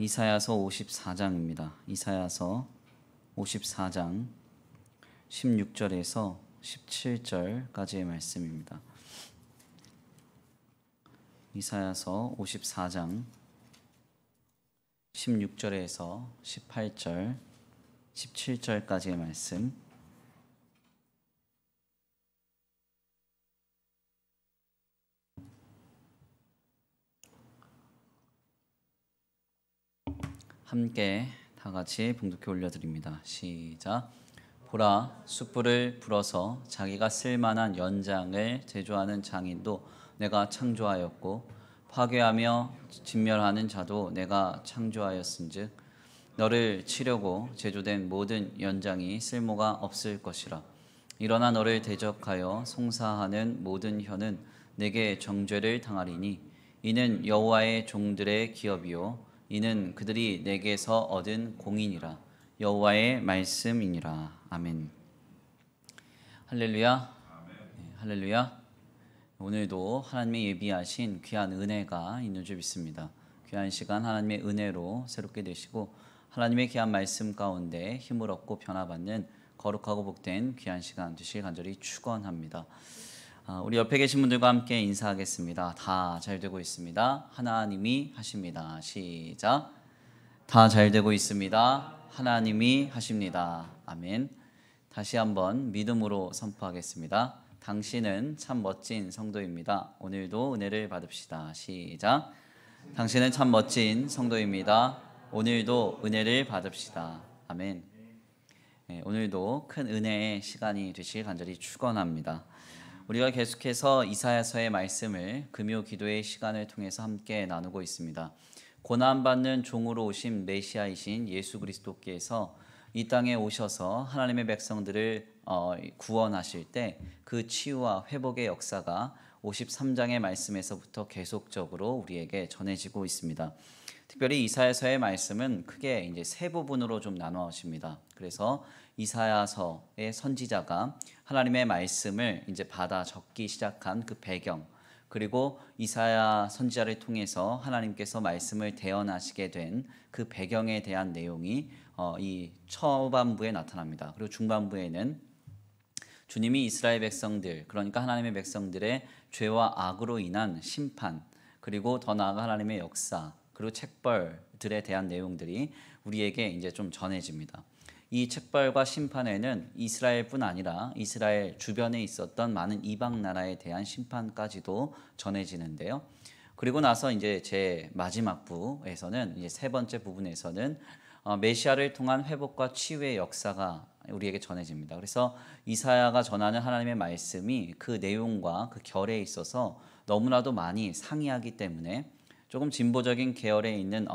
이사야서 54장입니다. 이사야서 54장 16절에서 17절까지의 말씀입니다. 이사야서 54장 16절에서 18절, 17절까지의 말씀. 함께 다 같이 봉독해 올려드립니다. 시작. 보라, 숯불을 불어서 자기가 쓸만한 연장을 제조하는 장인도 내가 창조하였고 파괴하며 진멸하는 자도 내가 창조하였은즉 너를 치려고 제조된 모든 연장이 쓸모가 없을 것이라. 일어나 너를 대적하여 송사하는 모든 혀는 내게 정죄를 당하리니 이는 여호와의 종들의 기업이요 이는 그들이 내게서 얻은 공인이라. 여호와의 말씀이니라. 아멘. 할렐루야. 네, 할렐루야. 오늘도 하나님의 예비하신 귀한 은혜가 있는 줄 믿습니다. 귀한 시간 하나님의 은혜로 새롭게 되시고 하나님의 귀한 말씀 가운데 힘을 얻고 변화받는 거룩하고 복된 귀한 시간 되시길 간절히 축원합니다. 우리 옆에 계신 분들과 함께 인사하겠습니다. 다 잘 되고 있습니다. 하나님이 하십니다. 시작. 다 잘 되고 있습니다. 하나님이 하십니다. 아멘. 다시 한번 믿음으로 선포하겠습니다. 당신은 참 멋진 성도입니다. 오늘도 은혜를 받읍시다. 시작. 당신은 참 멋진 성도입니다. 오늘도 은혜를 받읍시다. 아멘. 네, 오늘도 큰 은혜의 시간이 되시길 간절히 축원합니다. 우리가 계속해서 이사야서의 말씀을 금요 기도의 시간을 통해서 함께 나누고 있습니다. 고난받는 종으로 오신 메시아이신 예수 그리스도께서 이 땅에 오셔서 하나님의 백성들을 구원하실 때 그 치유와 회복의 역사가 53장의 말씀에서부터 계속적으로 우리에게 전해지고 있습니다. 특별히 이사야서의 말씀은 크게 이제 세 부분으로 좀 나누어집니다. 그래서 이사야서의 선지자가 하나님의 말씀을 이제 받아 적기 시작한 그 배경, 그리고 이사야 선지자를 통해서 하나님께서 말씀을 대언하시게 된 그 배경에 대한 내용이 이 초반부에 나타납니다. 그리고 중반부에는 주님이 이스라엘 백성들, 그러니까 하나님의 백성들의 죄와 악으로 인한 심판, 그리고 더 나아가 하나님의 역사, 그리고 책벌들에 대한 내용들이 우리에게 이제 좀 전해집니다. 이 책벌과 심판에는 이스라엘뿐 아니라 이스라엘 주변에 있었던 많은 이방 나라에 대한 심판까지도 전해지는데요. 그리고 나서 이제 제 마지막 부에서는 이제 세 번째 부분에서는 메시아를 통한 회복과 치유의 역사가 우리에게 전해집니다. 그래서 이사야가 전하는 하나님의 말씀이 그 내용과 그 결에 있어서 너무나도 많이 상이하기 때문에 조금 진보적인 계열에 있는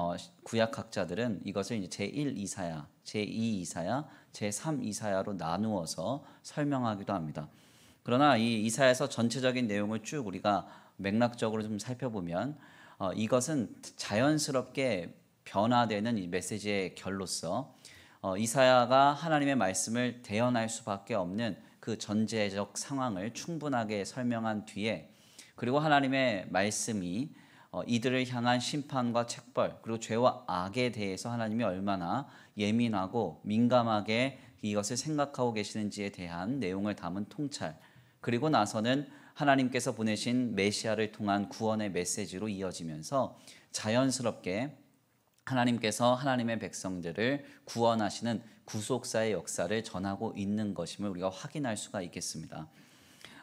구약학자들은 이것을 이제 제1 이사야, 제2 이사야, 제3 이사야로 나누어서 설명하기도 합니다. 그러나 이 이사야서 전체적인 내용을 쭉 우리가 맥락적으로 좀 살펴보면 이것은 자연스럽게 변화되는 이 메시지의 결로서 이사야가 하나님의 말씀을 대언할 수밖에 없는 그 전제적 상황을 충분하게 설명한 뒤에, 그리고 하나님의 말씀이 이들을 향한 심판과 책벌, 그리고 죄와 악에 대해서 하나님이 얼마나 예민하고 민감하게 이것을 생각하고 계시는지에 대한 내용을 담은 통찰, 그리고 나서는 하나님께서 보내신 메시아를 통한 구원의 메시지로 이어지면서 자연스럽게 하나님께서 하나님의 백성들을 구원하시는 구속사의 역사를 전하고 있는 것임을 우리가 확인할 수가 있겠습니다.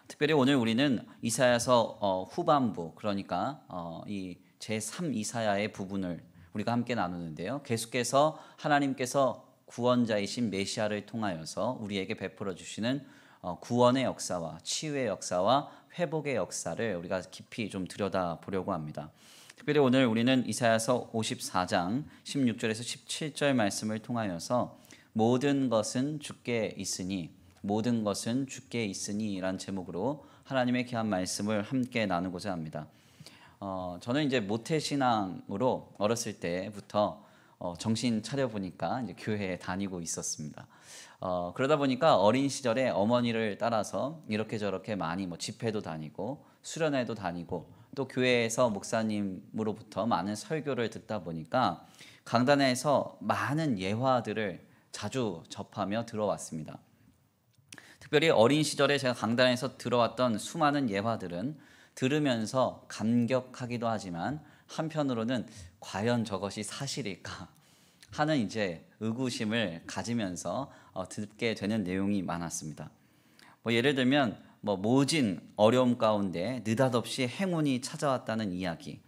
특별히 오늘 우리는 이사야서 후반부, 그러니까 이 제3 이사야의 부분을 우리가 함께 나누는데요. 계속해서 하나님께서 구원자이신 메시아를 통하여서 우리에게 베풀어 주시는 구원의 역사와 치유의 역사와 회복의 역사를 우리가 깊이 좀 들여다보려고 합니다. 특별히 오늘 우리는 이사야서 54장 16절에서 17절 말씀을 통하여서 모든 것은 주께 있으니, 모든 것은 주께 있으니 라는 제목으로 하나님의 귀한 말씀을 함께 나누고자 합니다. 저는 이제 모태신앙으로 어렸을 때부터 정신 차려 보니까 이제 교회에 다니고 있었습니다. 그러다 보니까 어린 시절에 어머니를 따라서 이렇게 저렇게 많이 뭐 집회도 다니고 수련회도 다니고 또 교회에서 목사님으로부터 많은 설교를 듣다 보니까 강단에서 많은 예화들을 자주 접하며 들어왔습니다. 특별히 어린 시절에 제가 강단에서 들어왔던 수많은 예화들은 들으면서 감격하기도 하지만 한편으로는 과연 저것이 사실일까 하는 이제 의구심을 가지면서 듣게 되는 내용이 많았습니다. 뭐 예를 들면 모진 어려움 가운데 느닷없이 행운이 찾아왔다는 이야기,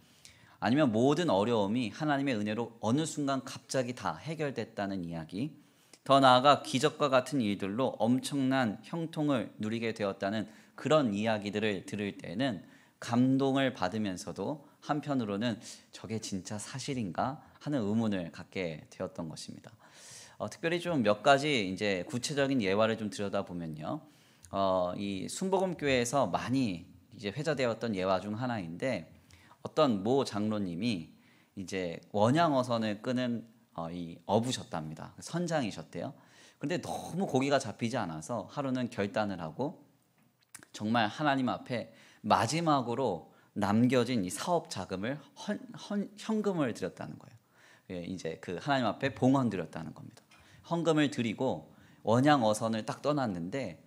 아니면 모든 어려움이 하나님의 은혜로 어느 순간 갑자기 다 해결됐다는 이야기, 더 나아가 기적과 같은 일들로 엄청난 형통을 누리게 되었다는 그런 이야기들을 들을 때는 감동을 받으면서도 한편으로는 저게 진짜 사실인가 하는 의문을 갖게 되었던 것입니다. 특별히 좀 몇 가지 이제 구체적인 예화를 좀 들여다보면요, 이 순복음교회에서 많이 이제 회자되었던 예화 중 하나인데, 어떤 모 장로님이 이제 원양어선을 끄는 이 어부셨답니다. 선장이셨대요. 근데 너무 고기가 잡히지 않아서 하루는 결단을 하고 정말 하나님 앞에 마지막으로 남겨진 이 사업 자금을 현금을 드렸다는 거예요. 예, 이제 그 하나님 앞에 봉헌 드렸다는 겁니다. 헌금을 드리고 원양 어선을 딱 떠났는데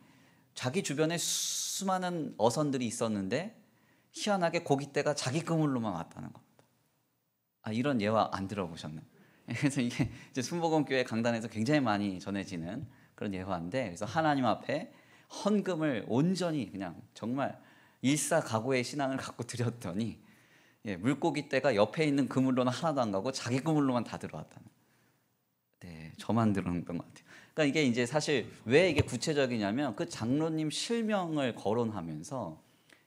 자기 주변에 수많은 어선들이 있었는데 희한하게 고깃대가 자기 그물로만 왔다는 겁니다. 이런 예화 안 들어보셨나요? 그래서 이게 이제 순복음교회 강단에서 굉장히 많이 전해지는 그런 예화인데, 그래서 하나님 앞에 헌금을 온전히 그냥 정말 일사각오의 신앙을 갖고 드렸더니 물고기떼가 옆에 있는 그물로는 하나도 안 가고 자기 그물로만 다 들어왔다는. 네, 저만 들었던 것 같아요. 그러니까 이게 이제 사실 왜 이게 구체적이냐면 그 장로님 실명을 거론하면서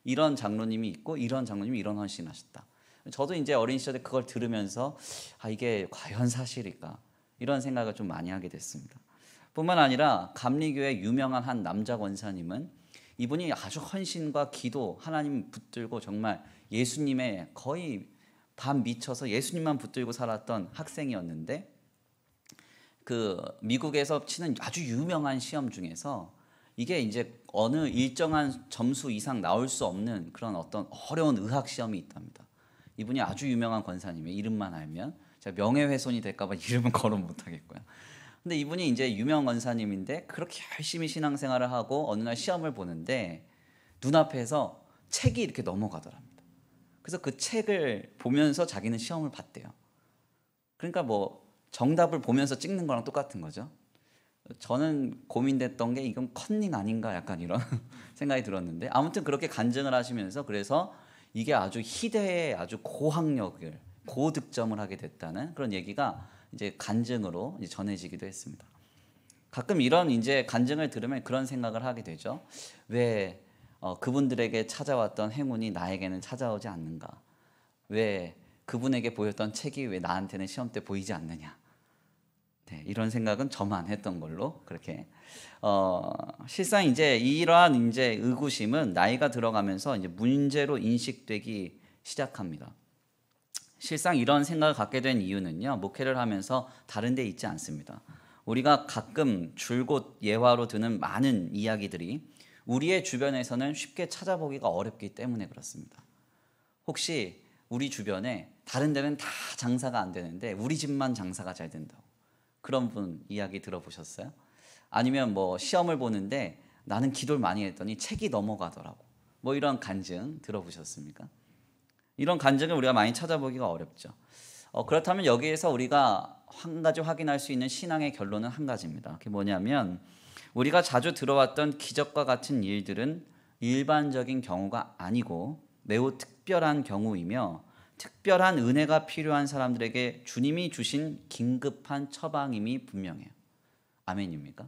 이런 장로님이 있고 이런 장로님이 이런 헌신하셨다. 저도 이제 어린 시절에 그걸 들으면서 이게 과연 사실일까 이런 생각을 좀 많이 하게 됐습니다. 뿐만 아니라 감리교회 유명한 한 남자 권사님은 이분이 아주 헌신과 기도, 하나님 붙들고 정말 예수님의 거의 반 미쳐서 예수님만 붙들고 살았던 학생이었는데, 그 미국에서 치는 아주 유명한 시험 중에서 이게 이제 어느 일정한 점수 이상 나올 수 없는 그런 어떤 어려운 의학 시험이 있답니다. 이분이 아주 유명한 권사님의 이름만 알면 제가 명예훼손이 될까봐 이름은 거론 못하겠고요. 근데 이분이 이제 유명 권사님인데 그렇게 열심히 신앙생활을 하고 어느 날 시험을 보는데 눈앞에서 책이 이렇게 넘어가더랍니다. 그래서 그 책을 보면서 자기는 시험을 봤대요. 그러니까 뭐 정답을 보면서 찍는 거랑 똑같은 거죠. 저는 고민됐던 게 이건 컨닝 아닌가 약간 이런 생각이 들었는데, 아무튼 그렇게 간증을 하시면서 그래서 이게 아주 희대의 아주 고학력을 고득점을 하게 됐다는 그런 얘기가 이제 간증으로 이제 전해지기도 했습니다. 가끔 이런 이제 간증을 들으면 그런 생각을 하게 되죠. 왜 그분들에게 찾아왔던 행운이 나에게는 찾아오지 않는가? 왜 그분에게 보였던 책이 왜 나한테는 시험 때 보이지 않느냐? 네, 이런 생각은 저만 했던 걸로 그렇게. 실상 이제 이러한 이제 의구심은 나이가 들어가면서 이제 문제로 인식되기 시작합니다. 실상 이런 생각을 갖게 된 이유는요, 목회를 하면서 다른 데 있지 않습니다. 우리가 가끔 줄곧 예화로 드는 많은 이야기들이 우리의 주변에서는 쉽게 찾아보기가 어렵기 때문에 그렇습니다. 혹시 우리 주변에 다른 데는 다 장사가 안 되는데 우리 집만 장사가 잘 된다고, 그런 분 이야기 들어보셨어요? 아니면 뭐 시험을 보는데 나는 기도를 많이 했더니 책이 넘어가더라고, 뭐 이런 간증 들어보셨습니까? 이런 간증을 우리가 많이 찾아보기가 어렵죠. 그렇다면 여기에서 우리가 한 가지 확인할 수 있는 신앙의 결론은 한 가지입니다. 그게 뭐냐면 우리가 자주 들어왔던 기적과 같은 일들은 일반적인 경우가 아니고 매우 특별한 경우이며 특별한 은혜가 필요한 사람들에게 주님이 주신 긴급한 처방임이 분명해요. 아멘입니까?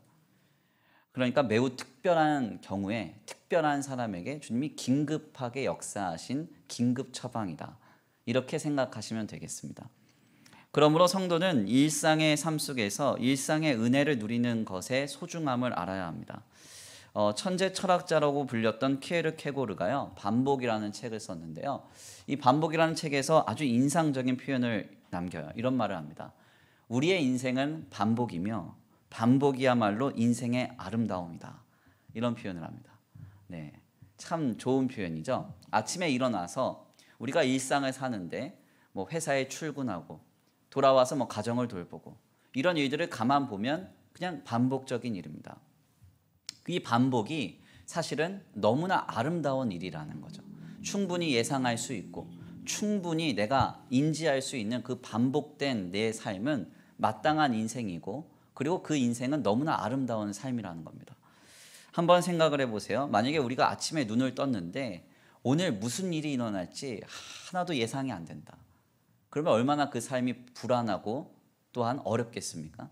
그러니까 매우 특별한 경우에 특별한 사람에게 주님이 긴급하게 역사하신 긴급 처방이다, 이렇게 생각하시면 되겠습니다. 그러므로 성도는 일상의 삶 속에서 일상의 은혜를 누리는 것의 소중함을 알아야 합니다. 천재 철학자라고 불렸던 키에르케고르가요, 반복이라는 책을 썼는데요, 이 반복이라는 책에서 아주 인상적인 표현을 남겨요. 이런 말을 합니다. 우리의 인생은 반복이며 반복이야말로 인생의 아름다움이다. 이런 표현을 합니다. 네, 참 좋은 표현이죠. 아침에 일어나서 우리가 일상을 사는데 뭐 회사에 출근하고 돌아와서 뭐 가정을 돌보고 이런 일들을 가만 보면 그냥 반복적인 일입니다. 이 반복이 사실은 너무나 아름다운 일이라는 거죠. 충분히 예상할 수 있고 충분히 내가 인지할 수 있는 그 반복된 내 삶은 마땅한 인생이고 그리고 그 인생은 너무나 아름다운 삶이라는 겁니다. 한번 생각을 해보세요. 만약에 우리가 아침에 눈을 떴는데 오늘 무슨 일이 일어날지 하나도 예상이 안 된다. 그러면 얼마나 그 삶이 불안하고 또한 어렵겠습니까?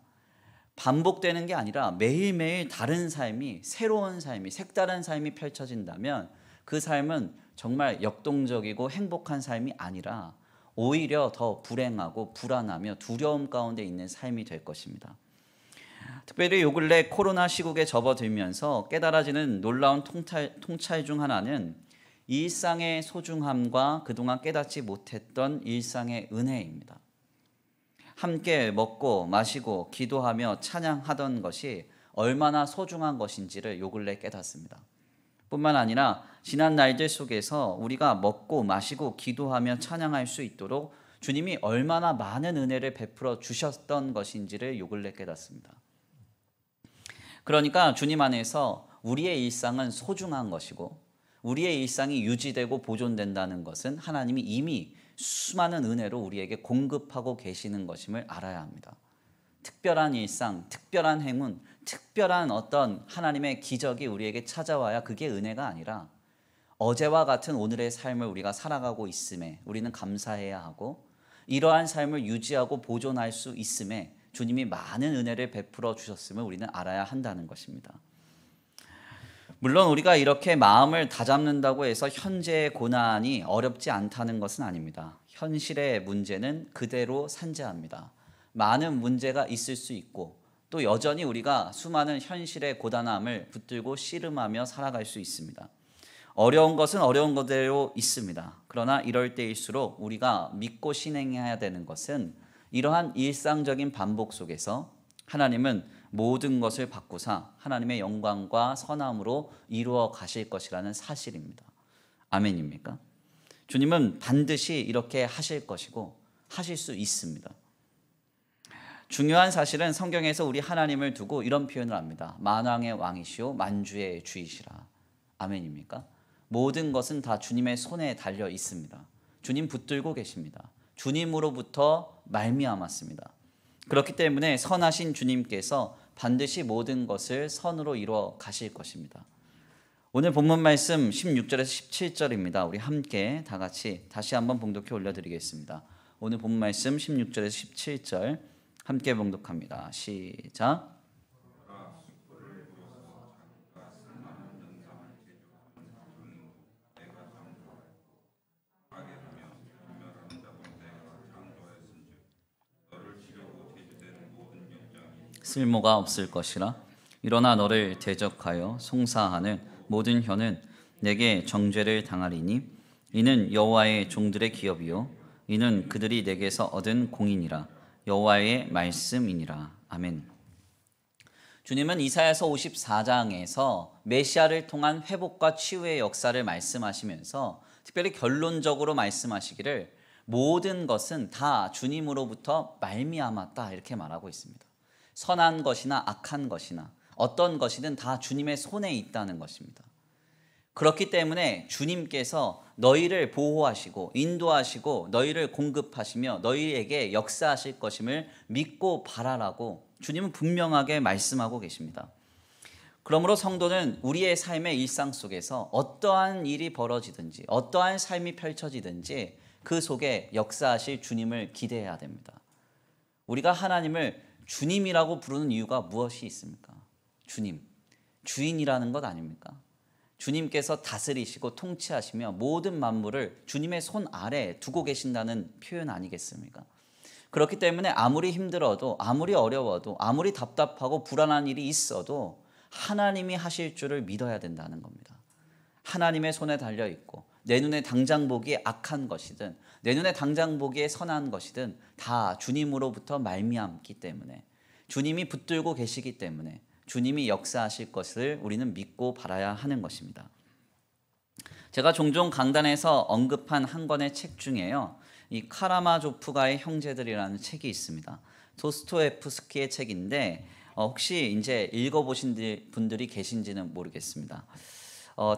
반복되는 게 아니라 매일매일 다른 삶이, 새로운 삶이, 색다른 삶이 펼쳐진다면 그 삶은 정말 역동적이고 행복한 삶이 아니라 오히려 더 불행하고 불안하며 두려움 가운데 있는 삶이 될 것입니다. 특별히 요 근래 코로나 시국에 접어들면서 깨달아지는 놀라운 통찰 중 하나는 일상의 소중함과 그동안 깨닫지 못했던 일상의 은혜입니다. 함께 먹고 마시고 기도하며 찬양하던 것이 얼마나 소중한 것인지를 요 근래 깨닫습니다. 뿐만 아니라 지난 날들 속에서 우리가 먹고 마시고 기도하며 찬양할 수 있도록 주님이 얼마나 많은 은혜를 베풀어 주셨던 것인지를 요 근래 깨닫습니다. 그러니까 주님 안에서 우리의 일상은 소중한 것이고 우리의 일상이 유지되고 보존된다는 것은 하나님이 이미 수많은 은혜로 우리에게 공급하고 계시는 것임을 알아야 합니다. 특별한 일상, 특별한 행운, 특별한 어떤 하나님의 기적이 우리에게 찾아와야 그게 은혜가 아니라 어제와 같은 오늘의 삶을 우리가 살아가고 있음에 우리는 감사해야 하고 이러한 삶을 유지하고 보존할 수 있음에 주님이 많은 은혜를 베풀어 주셨음을 우리는 알아야 한다는 것입니다. 물론 우리가 이렇게 마음을 다잡는다고 해서 현재의 고난이 어렵지 않다는 것은 아닙니다. 현실의 문제는 그대로 산재합니다. 많은 문제가 있을 수 있고 또 여전히 우리가 수많은 현실의 고단함을 붙들고 씨름하며 살아갈 수 있습니다. 어려운 것은 어려운 그대로 있습니다. 그러나 이럴 때일수록 우리가 믿고 신행해야 되는 것은 이러한 일상적인 반복 속에서 하나님은 모든 것을 바꾸사 하나님의 영광과 선함으로 이루어 가실 것이라는 사실입니다. 아멘입니까? 주님은 반드시 이렇게 하실 것이고 하실 수 있습니다. 중요한 사실은 성경에서 우리 하나님을 두고 이런 표현을 합니다. 만왕의 왕이시오 만주의 주이시라. 아멘입니까? 모든 것은 다 주님의 손에 달려 있습니다. 주님 붙들고 계십니다. 주님으로부터 말미암았습니다. 그렇기 때문에 선하신 주님께서 반드시 모든 것을 선으로 이루어 가실 것입니다. 오늘 본문 말씀 16절에서 17절입니다. 우리 함께 다 같이 다시 한번 봉독해 올려드리겠습니다. 오늘 본문 말씀 16절에서 17절 함께 봉독합니다. 시작. 쓸모가 없을 것이라. 일어나 너를 대적하여 송사하는 모든 혀는 내게 정죄를 당하리니 이는 여호와의 종들의 기업이요 이는 그들이 내게서 얻은 공인이라. 여호와의 말씀이니라. 아멘. 주님은 이사야서 54장에서 메시아를 통한 회복과 치유의 역사를 말씀하시면서 특별히 결론적으로 말씀하시기를 모든 것은 다 주님으로부터 말미암았다 이렇게 말하고 있습니다. 선한 것이나 악한 것이나 어떤 것이든 다 주님의 손에 있다는 것입니다. 그렇기 때문에 주님께서 너희를 보호하시고 인도하시고 너희를 공급하시며 너희에게 역사하실 것임을 믿고 바라라고 주님은 분명하게 말씀하고 계십니다. 그러므로 성도는 우리의 삶의 일상 속에서 어떠한 일이 벌어지든지 어떠한 삶이 펼쳐지든지 그 속에 역사하실 주님을 기대해야 됩니다. 우리가 하나님을 주님이라고 부르는 이유가 무엇이 있습니까? 주님, 주인이라는 것 아닙니까? 주님께서 다스리시고 통치하시며 모든 만물을 주님의 손 아래에 두고 계신다는 표현 아니겠습니까? 그렇기 때문에 아무리 힘들어도 아무리 어려워도 아무리 답답하고 불안한 일이 있어도 하나님이 하실 줄을 믿어야 된다는 겁니다. 하나님의 손에 달려있고 내 눈에 당장 보기에 악한 것이든 내 눈에 당장 보기에 선한 것이든 다 주님으로부터 말미암기 때문에, 주님이 붙들고 계시기 때문에 주님이 역사하실 것을 우리는 믿고 바라야 하는 것입니다. 제가 종종 강단에서 언급한 한 권의 책 중에요, 이 카라마조프가의 형제들이라는 책이 있습니다. 도스토옙스키의 책인데 혹시 이제 읽어보신 분들이 계신지는 모르겠습니다.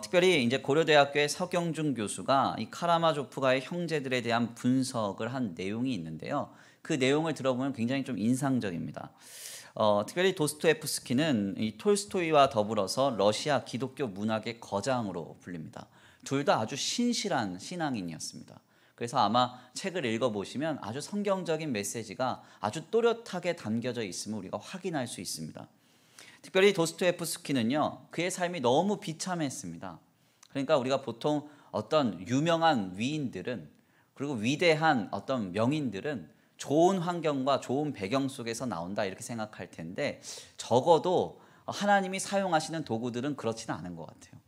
특별히 이제 고려대학교의 서경준 교수가 이 카라마조프가의 형제들에 대한 분석을 한 내용이 있는데요. 그 내용을 들어보면 굉장히 좀 인상적입니다. 특별히 도스토옙스키는 이 톨스토이와 더불어서 러시아 기독교 문학의 거장으로 불립니다. 둘 다 아주 신실한 신앙인이었습니다. 그래서 아마 책을 읽어보시면 아주 성경적인 메시지가 아주 또렷하게 담겨져 있음을 우리가 확인할 수 있습니다. 특별히 도스토옙스키는요, 그의 삶이 너무 비참했습니다. 그러니까 우리가 보통 어떤 유명한 위인들은, 그리고 위대한 어떤 명인들은 좋은 환경과 좋은 배경 속에서 나온다 이렇게 생각할 텐데, 적어도 하나님이 사용하시는 도구들은 그렇지는 않은 것 같아요.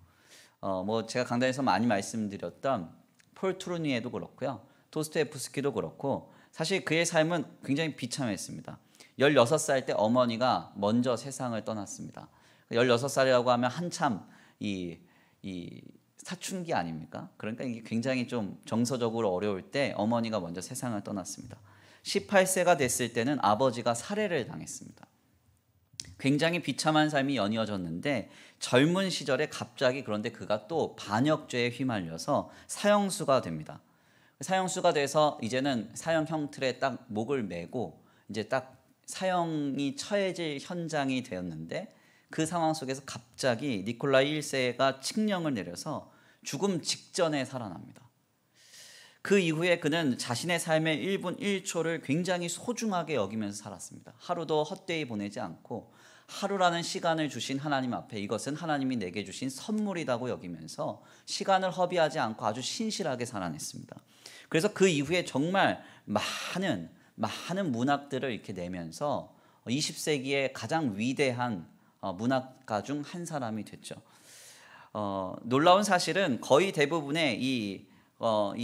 뭐 제가 강단에서 많이 말씀드렸던 폴 트루니에도 그렇고요, 도스토옙스키도 그렇고, 사실 그의 삶은 굉장히 비참했습니다. 16살 때 어머니가 먼저 세상을 떠났습니다. 16살이라고 하면 한참 이 사춘기 아닙니까? 그러니까 이게 굉장히 좀 정서적으로 어려울 때 어머니가 먼저 세상을 떠났습니다. 18세가 됐을 때는 아버지가 살해를 당했습니다. 굉장히 비참한 삶이 연이어졌는데, 젊은 시절에 갑자기 그런데 그가 또 반역죄에 휘말려서 사형수가 됩니다. 사형수가 돼서 이제는 사형형 틀에 딱 목을 매고 이제 딱 사형이 처해질 현장이 되었는데, 그 상황 속에서 갑자기 니콜라이 1세가 칙령을 내려서 죽음 직전에 살아납니다. 그 이후에 그는 자신의 삶의 1분 1초를 굉장히 소중하게 여기면서 살았습니다. 하루도 헛되이 보내지 않고 하루라는 시간을 주신 하나님 앞에 이것은 하나님이 내게 주신 선물이라고 여기면서 시간을 허비하지 않고 아주 신실하게 살아냈습니다. 그래서 그 이후에 정말 많은 문학들을 이렇게 내면서 20세기의 가장 위대한 문학가 중 한 사람이 됐죠. 놀라운 사실은 거의 대부분의 이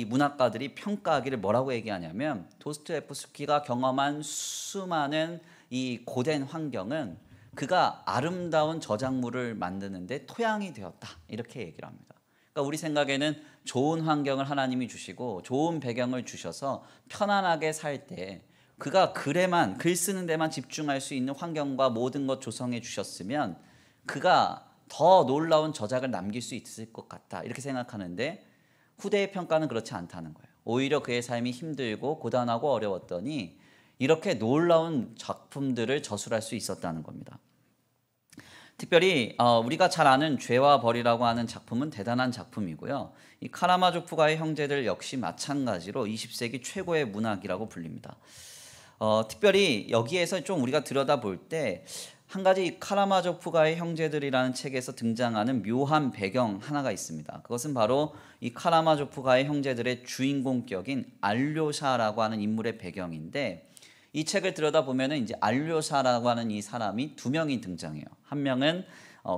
문학가들이 평가하기를 뭐라고 얘기하냐면, 도스토옙스키가 경험한 수많은 이 고된 환경은 그가 아름다운 저작물을 만드는데 토양이 되었다 이렇게 얘기를 합니다. 그러니까 우리 생각에는 좋은 환경을 하나님이 주시고 좋은 배경을 주셔서 편안하게 살 때 그가 글 쓰는 데만 집중할 수 있는 환경과 모든 것 조성해 주셨으면 그가 더 놀라운 저작을 남길 수 있을 것 같다 이렇게 생각하는데, 후대의 평가는 그렇지 않다는 거예요. 오히려 그의 삶이 힘들고 고단하고 어려웠더니 이렇게 놀라운 작품들을 저술할 수 있었다는 겁니다. 특별히 우리가 잘 아는 죄와 벌이라고 하는 작품은 대단한 작품이고요. 이 카라마조프가의 형제들 역시 마찬가지로 20세기 최고의 문학이라고 불립니다. 특별히 여기에서 좀 우리가 들여다볼 때 한 가지 카라마조프가의 형제들이라는 책에서 등장하는 묘한 배경 하나가 있습니다. 그것은 바로 이 카라마조프가의 형제들의 주인공격인 알료샤라고 하는 인물의 배경인데, 이 책을 들여다보면 이제 알료샤라고 하는 이 사람이 두 명이 등장해요. 한 명은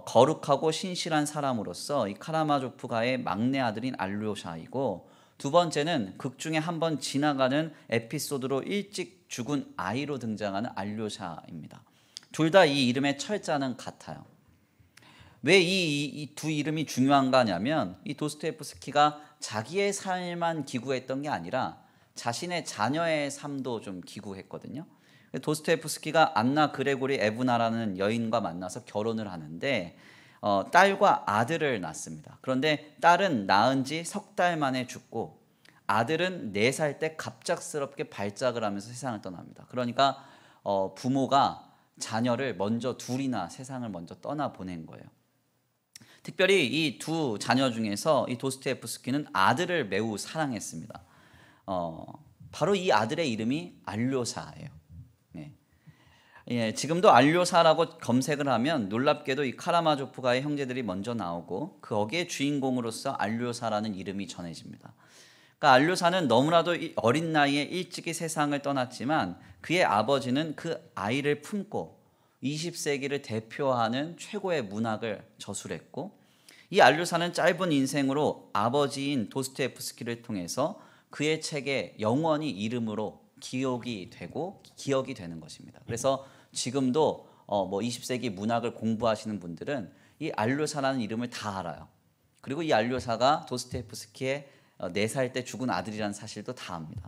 거룩하고 신실한 사람으로서 이 카라마조프가의 막내 아들인 알료샤이고, 두 번째는 극 중에 한 번 지나가는 에피소드로 일찍 죽은 아이로 등장하는 알료샤입니다. 둘 다 이 이름의 철자는 같아요. 왜 이 두 이름이 중요한가 하냐면, 이 도스토옙스키가 자기의 삶만 기구했던 게 아니라 자신의 자녀의 삶도 좀 기구했거든요. 도스토옙스키가 안나 그레고리 에브나라는 여인과 만나서 결혼을 하는데 딸과 아들을 낳습니다. 그런데 딸은 낳은 지 석 달 만에 죽고 아들은 4살 때 갑작스럽게 발작을 하면서 세상을 떠납니다. 그러니까 부모가 자녀를 먼저 둘이나 세상을 먼저 떠나보낸 거예요. 특별히 이 두 자녀 중에서 이 도스토옙스키는 아들을 매우 사랑했습니다. 바로 이 아들의 이름이 알료사예요. 네. 예, 지금도 알료사라고 검색을 하면 놀랍게도 이 카라마조프가의 형제들이 먼저 나오고 거기에 주인공으로서 알료사라는 이름이 전해집니다. 그러니까 알료사는 너무나도 어린 나이에 일찍이 세상을 떠났지만 그의 아버지는 그 아이를 품고 20세기를 대표하는 최고의 문학을 저술했고, 이 알류사는 짧은 인생으로 아버지인 도스토옙스키를 통해서 그의 책에 영원히 이름으로 기억이 되는 것입니다. 그래서 지금도 20세기 문학을 공부하시는 분들은 이 알류사라는 이름을 다 알아요. 그리고 이 알류사가 도스토옙스키의 4살 때 죽은 아들이라는 사실도 다 압니다.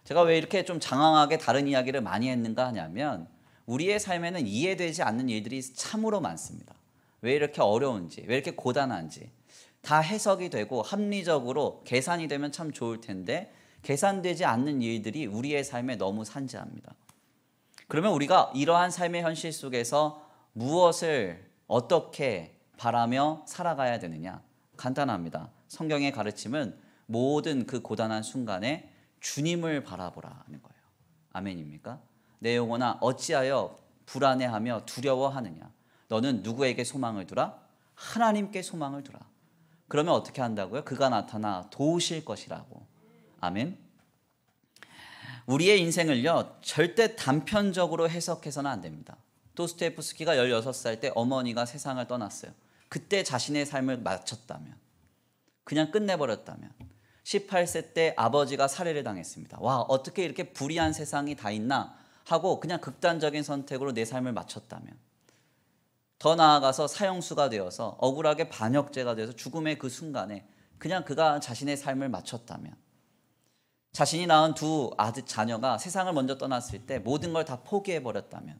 제가 왜 이렇게 좀 장황하게 다른 이야기를 많이 했는가 하냐면 우리의 삶에는 이해되지 않는 일들이 참으로 많습니다. 왜 이렇게 어려운지, 왜 이렇게 고단한지 다 해석이 되고 합리적으로 계산이 되면 참 좋을 텐데 계산되지 않는 일들이 우리의 삶에 너무 산재합니다. 그러면 우리가 이러한 삶의 현실 속에서 무엇을 어떻게 바라며 살아가야 되느냐? 간단합니다. 성경의 가르침은 모든 그 고단한 순간에 주님을 바라보라는 거예요. 아멘입니까? 내 영혼아 어찌하여 불안해하며 두려워하느냐? 너는 누구에게 소망을 두라? 하나님께 소망을 두라. 그러면 어떻게 한다고요? 그가 나타나 도우실 것이라고. 아멘. 우리의 인생을요 절대 단편적으로 해석해서는 안 됩니다. 도스토옙스키가 16살 때 어머니가 세상을 떠났어요. 그때 자신의 삶을 마쳤다면, 그냥 끝내버렸다면, 18세 때 아버지가 살해를 당했습니다. 와, 어떻게 이렇게 불의한 세상이 다 있나 하고 그냥 극단적인 선택으로 내 삶을 마쳤다면, 더 나아가서 사형수가 되어서 억울하게 반역죄가 되어서 죽음의 그 순간에 그냥 그가 자신의 삶을 마쳤다면, 자신이 낳은 2 자녀가 세상을 먼저 떠났을 때 모든 걸 다 포기해버렸다면,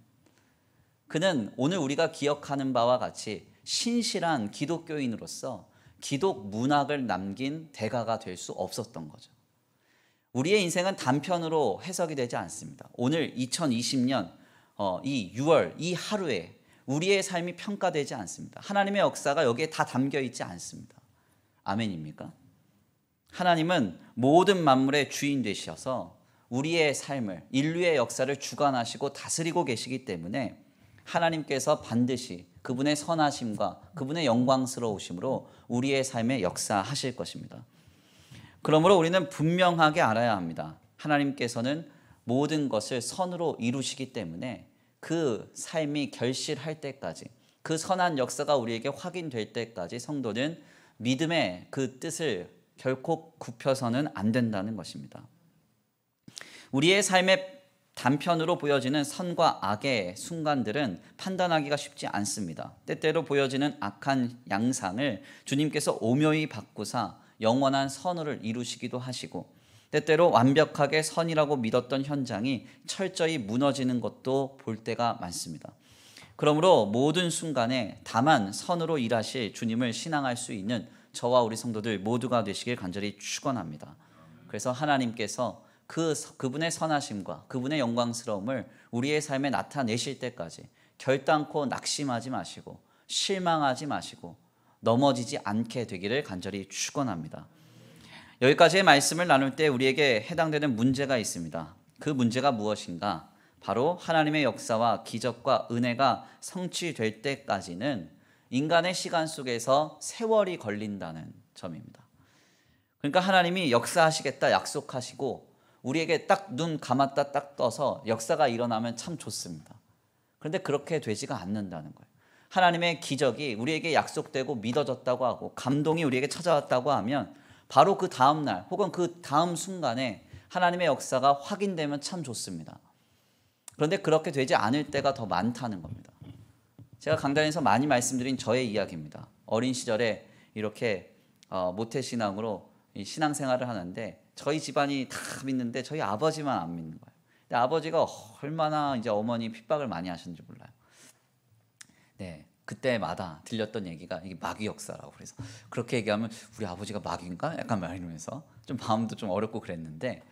그는 오늘 우리가 기억하는 바와 같이 신실한 기독교인으로서 기독 문학을 남긴 대가가 될 수 없었던 거죠. 우리의 인생은 단편으로 해석이 되지 않습니다. 오늘 2020년 이 6월 이 하루에 우리의 삶이 평가되지 않습니다. 하나님의 역사가 여기에 다 담겨 있지 않습니다. 아멘입니까? 하나님은 모든 만물의 주인 되셔서 우리의 삶을, 인류의 역사를 주관하시고 다스리고 계시기 때문에 하나님께서 반드시 그분의 선하심과 그분의 영광스러우심으로 우리의 삶에 역사하실 것입니다. 그러므로 우리는 분명하게 알아야 합니다. 하나님께서는 모든 것을 선으로 이루시기 때문에 그 삶이 결실할 때까지, 그 선한 역사가 우리에게 확인될 때까지 성도는 믿음의 그 뜻을 결코 굽혀서는 안 된다는 것입니다. 우리의 삶의 단편으로 보여지는 선과 악의 순간들은 판단하기가 쉽지 않습니다. 때때로 보여지는 악한 양상을 주님께서 오묘히 바꾸사 영원한 선을 이루시기도 하시고, 때때로 완벽하게 선이라고 믿었던 현장이 철저히 무너지는 것도 볼 때가 많습니다. 그러므로 모든 순간에 다만 선으로 일하실 주님을 신앙할 수 있는 저와 우리 성도들 모두가 되시길 간절히 축원합니다. 그래서 하나님께서 그분의 선하심과 그분의 영광스러움을 우리의 삶에 나타내실 때까지 결단코 낙심하지 마시고 실망하지 마시고 넘어지지 않게 되기를 간절히 축원합니다. 여기까지의 말씀을 나눌 때 우리에게 해당되는 문제가 있습니다. 그 문제가 무엇인가? 바로 하나님의 역사와 기적과 은혜가 성취될 때까지는 인간의 시간 속에서 세월이 걸린다는 점입니다. 그러니까 하나님이 역사하시겠다 약속하시고 우리에게 딱 눈 감았다 딱 떠서 역사가 일어나면 참 좋습니다. 그런데 그렇게 되지가 않는다는 거예요. 하나님의 기적이 우리에게 약속되고 믿어졌다고 하고 감동이 우리에게 찾아왔다고 하면 바로 그 다음 날 혹은 그 다음 순간에 하나님의 역사가 확인되면 참 좋습니다. 그런데 그렇게 되지 않을 때가 더 많다는 겁니다. 제가 강단에서 많이 말씀드린 저의 이야기입니다. 어린 시절에 이렇게 모태신앙으로 신앙생활을 하는데 저희 집안이 다 믿는데 저희 아버지만 안 믿는 거예요. 근데 아버지가 얼마나 이제 어머니 핍박을 많이 하셨는지 몰라요. 네, 그때마다 들렸던 얘기가 이게 마귀 역사라고. 그래서 그렇게 얘기하면 우리 아버지가 마귀인가? 약간 막 이러면서 좀 마음도 좀 어렵고 그랬는데,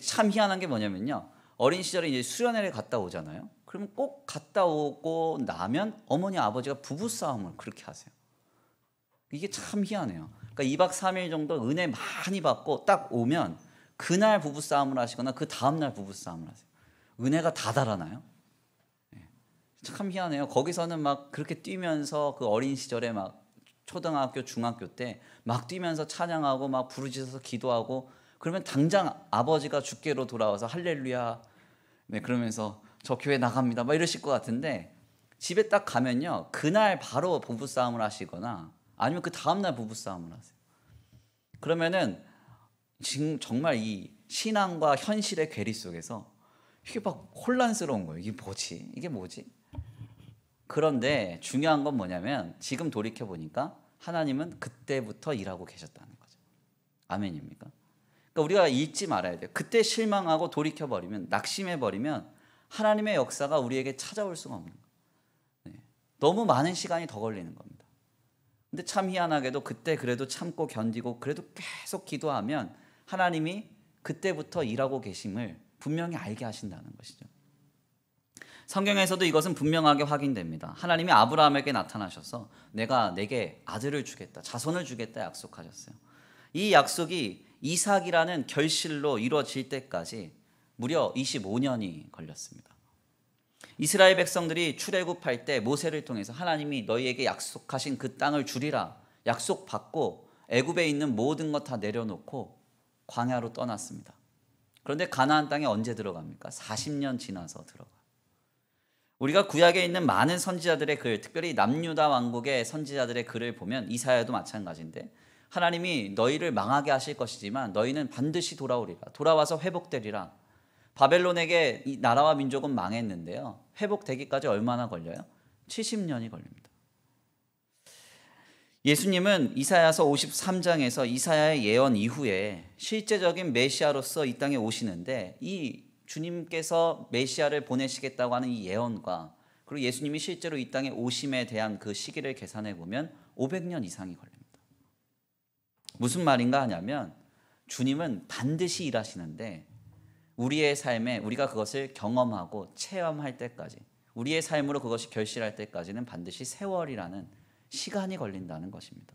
참 희한한 게 뭐냐면요, 어린 시절에 이제 수련회를 갔다 오잖아요. 그러면 꼭 갔다 오고 나면 어머니 아버지가 부부싸움을 그렇게 하세요. 이게 참 희한해요. 그러니까 2박 3일 정도 은혜 많이 받고 딱 오면 그날 부부싸움을 하시거나 그 다음날 부부싸움을 하세요. 은혜가 다 달아나요? 네. 참 희한해요. 거기서는 막 그렇게 뛰면서 그 어린 시절에 막 초등학교 중학교 때 막 뛰면서 찬양하고 막 부르짖어서 기도하고, 그러면 당장 아버지가 주께로 돌아와서 할렐루야, 네, 그러면서 저 교회 나갑니다 막 이러실 것 같은데, 집에 딱 가면요 그날 바로 부부싸움을 하시거나 아니면 그 다음날 부부싸움을 하세요. 그러면은 지금 정말 이 신앙과 현실의 괴리 속에서 이게 막 혼란스러운 거예요. 이게 뭐지? 이게 뭐지? 그런데 중요한 건 뭐냐면 지금 돌이켜 보니까 하나님은 그때부터 일하고 계셨다는 거죠. 아멘입니까? 그러니까 우리가 잊지 말아야 돼요. 그때 실망하고 돌이켜 버리면, 낙심해 버리면 하나님의 역사가 우리에게 찾아올 수가 없는 거예요. 네. 너무 많은 시간이 더 걸리는 겁니다. 근데 참 희한하게도 그때 그래도 참고 견디고 그래도 계속 기도하면 하나님이 그때부터 일하고 계심을 분명히 알게 하신다는 것이죠. 성경에서도 이것은 분명하게 확인됩니다. 하나님이 아브라함에게 나타나셔서 내가 내게 아들을 주겠다, 자손을 주겠다 약속하셨어요. 이 약속이 이삭이라는 결실로 이루어질 때까지 무려 25년이 걸렸습니다. 이스라엘 백성들이 출애굽할 때 모세를 통해서 하나님이 너희에게 약속하신 그 땅을 주리라 약속받고 애굽에 있는 모든 것 다 내려놓고 광야로 떠났습니다. 그런데 가나안 땅에 언제 들어갑니까? 40년 지나서 들어가요. 우리가 구약에 있는 많은 선지자들의 글, 특별히 남유다 왕국의 선지자들의 글을 보면 이사야도 마찬가지인데 하나님이 너희를 망하게 하실 것이지만 너희는 반드시 돌아오리라. 돌아와서 회복되리라. 바벨론에게 이 나라와 민족은 망했는데요. 회복되기까지 얼마나 걸려요? 70년이 걸립니다. 예수님은 이사야서 53장에서 이사야의 예언 이후에 실제적인 메시아로서 이 땅에 오시는데 이 주님께서 메시아를 보내시겠다고 하는 이 예언과 그리고 예수님이 실제로 이 땅에 오심에 대한 그 시기를 계산해 보면 500년 이상이 걸립니다. 무슨 말인가 하냐면 주님은 반드시 일하시는데 우리의 삶에 우리가 그것을 경험하고 체험할 때까지 우리의 삶으로 그것이 결실할 때까지는 반드시 세월이라는 시간이 걸린다는 것입니다.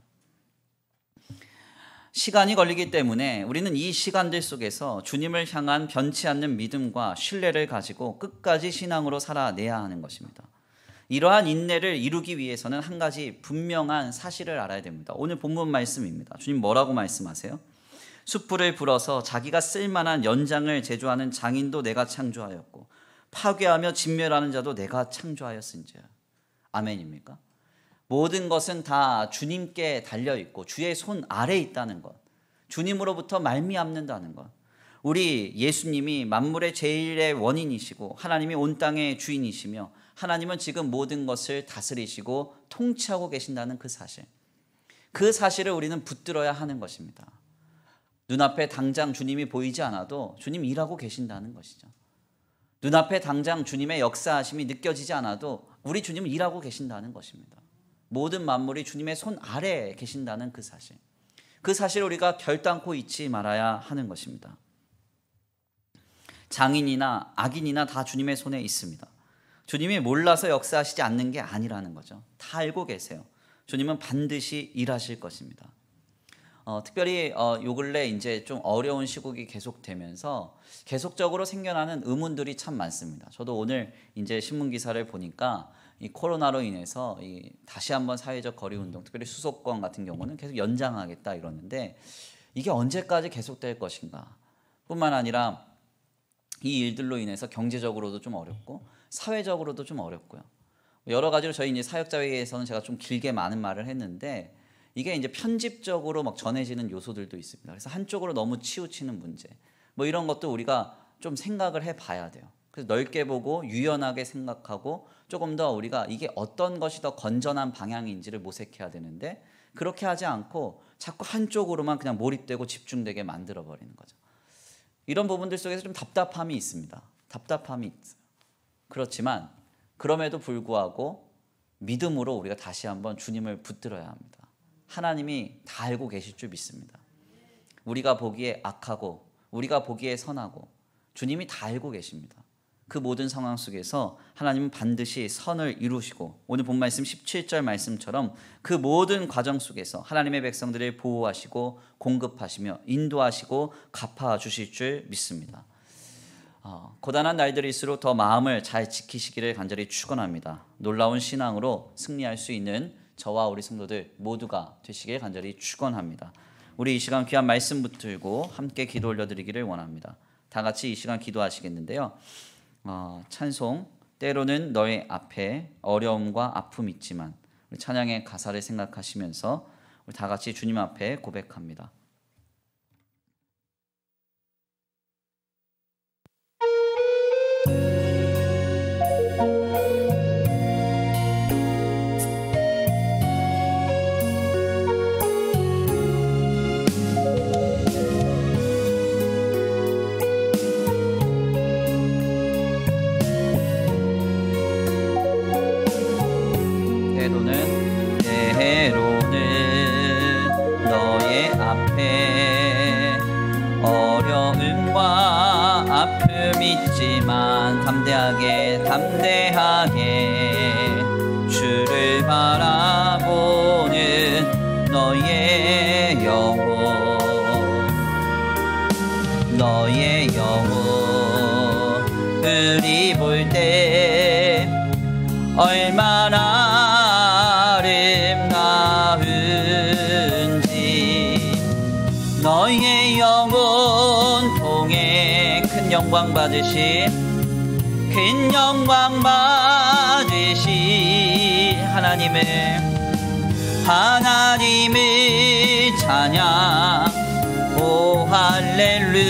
시간이 걸리기 때문에 우리는 이 시간들 속에서 주님을 향한 변치 않는 믿음과 신뢰를 가지고 끝까지 신앙으로 살아내야 하는 것입니다. 이러한 인내를 이루기 위해서는 한 가지 분명한 사실을 알아야 됩니다. 오늘 본문 말씀입니다. 주님 뭐라고 말씀하세요? 숯불을 불어서 자기가 쓸만한 연장을 제조하는 장인도 내가 창조하였고 파괴하며 진멸하는 자도 내가 창조하였은지라. 아멘입니까? 모든 것은 다 주님께 달려있고 주의 손 아래에 있다는 것, 주님으로부터 말미암는다는 것, 우리 예수님이 만물의 제일의 원인이시고 하나님이 온 땅의 주인이시며 하나님은 지금 모든 것을 다스리시고 통치하고 계신다는 그 사실을 우리는 붙들어야 하는 것입니다. 눈앞에 당장 주님이 보이지 않아도 주님 일하고 계신다는 것이죠. 눈앞에 당장 주님의 역사하심이 느껴지지 않아도 우리 주님은 일하고 계신다는 것입니다. 모든 만물이 주님의 손 아래에 계신다는 그 사실을 우리가 결단코 잊지 말아야 하는 것입니다. 장인이나 악인이나 다 주님의 손에 있습니다. 주님이 몰라서 역사하시지 않는 게 아니라는 거죠. 다 알고 계세요. 주님은 반드시 일하실 것입니다. 특별히 요 근래 이제 좀 어려운 시국이 계속되면서 계속적으로 생겨나는 의문들이 참 많습니다. 저도 오늘 이제 신문 기사를 보니까 이 코로나로 인해서 다시 한번 사회적 거리 운동, 특별히 수도권 같은 경우는 계속 연장하겠다 이러는데 이게 언제까지 계속될 것인가? 뿐만 아니라 이 일들로 인해서 경제적으로도 좀 어렵고 사회적으로도 좀 어렵고요. 여러 가지로 저희 이제 사역자회에서는 제가 좀 길게 많은 말을 했는데 이게 이제 편집적으로 막 전해지는 요소들도 있습니다. 그래서 한쪽으로 너무 치우치는 문제, 뭐 이런 것도 우리가 좀 생각을 해봐야 돼요. 그래서 넓게 보고 유연하게 생각하고 조금 더 우리가 이게 어떤 것이 더 건전한 방향인지를 모색해야 되는데 그렇게 하지 않고 자꾸 한쪽으로만 그냥 몰입되고 집중되게 만들어버리는 거죠. 이런 부분들 속에서 좀 답답함이 있습니다. 답답함이 있어요. 그렇지만 그럼에도 불구하고 믿음으로 우리가 다시 한번 주님을 붙들어야 합니다. 하나님이 다 알고 계실 줄 믿습니다. 우리가 보기에 악하고 우리가 보기에 선하고 주님이 다 알고 계십니다. 그 모든 상황 속에서 하나님은 반드시 선을 이루시고 오늘 본 말씀 17절 말씀처럼 그 모든 과정 속에서 하나님의 백성들을 보호하시고 공급하시며 인도하시고 갚아주실 줄 믿습니다. 고단한 날들일수록 더 마음을 잘 지키시기를 간절히 축원합니다. 놀라운 신앙으로 승리할 수 있는 저와 우리 성도들 모두가 되시길 간절히 축원합니다. 우리 이 시간 귀한 말씀 붙들고 함께 기도 올려드리기를 원합니다. 다 같이 이 시간 기도하시겠는데요. 찬송 때로는 너의 앞에 어려움과 아픔이 있지만 우리 찬양의 가사를 생각하시면서 우리 다 같이 주님 앞에 고백합니다. 담대하게 주를 바라보는 너의 영혼을 볼 때 얼마나 아름다운지 너의 영혼 통해 큰 영광 받으신 하나님을 찬양. 오 할렐루야.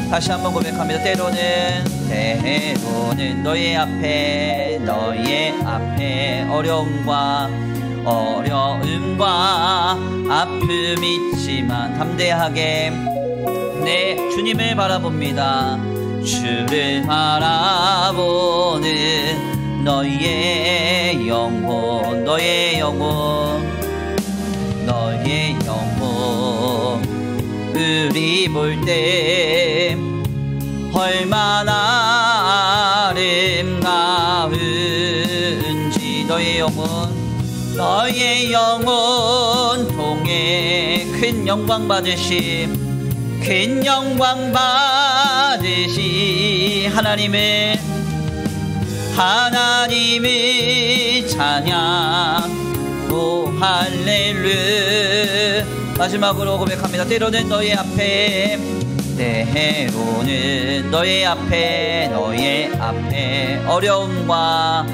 다시 한번 고백합니다. 때로는 너의 앞에 어려움과 아픔이 있지만 담대하게 내 주님을 바라봅니다. 주를 바라보는 너의 영혼을 볼 때 얼마나 아름다운지 너의 영혼 통해 큰 영광 받으시 하나님을 찬양. 오 할렐루야. 마지막으로 고백합니다. 때로는 너의 앞에 어려움과